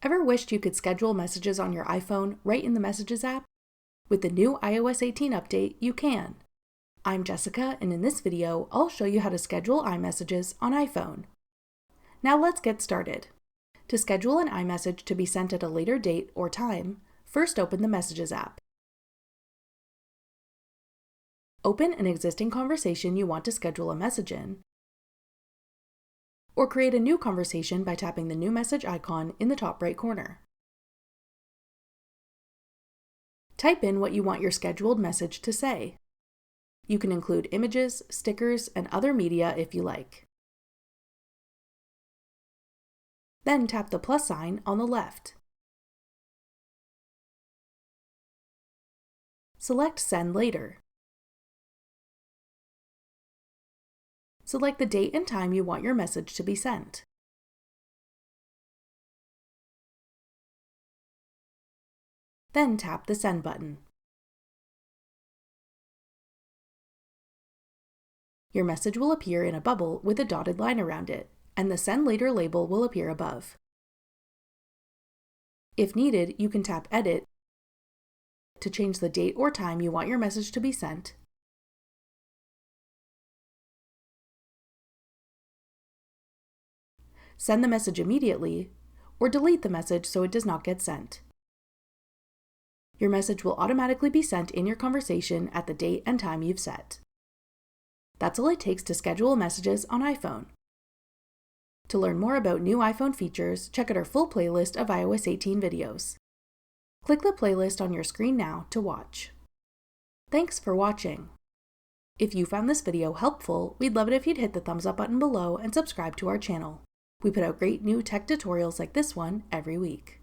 Ever wished you could schedule messages on your iPhone right in the Messages app? With the new iOS 18 update, you can. I'm Jessica, and in this video, I'll show you how to schedule iMessages on iPhone. Now let's get started. To schedule an iMessage to be sent at a later date or time, first open the Messages app. Open an existing conversation you want to schedule a message in, or create a new conversation by tapping the new message icon in the top right corner. Type in what you want your scheduled message to say. You can include images, stickers, and other media if you like. Then tap the plus sign on the left. Select Send Later. Select the date and time you want your message to be sent. Then tap the Send button. Your message will appear in a bubble with a dotted line around it, and the Send Later label will appear above. If needed, you can tap Edit to change the date or time you want your message to be sent, send the message immediately, or delete the message so it does not get sent. Your message will automatically be sent in your conversation at the date and time you've set. That's all it takes to schedule messages on iPhone. To learn more about new iPhone features, check out our full playlist of iOS 18 videos. Click the playlist on your screen now to watch. Thanks for watching. If you found this video helpful, we'd love it if you'd hit the thumbs up button below and subscribe to our channel. We put out great new tech tutorials like this one every week.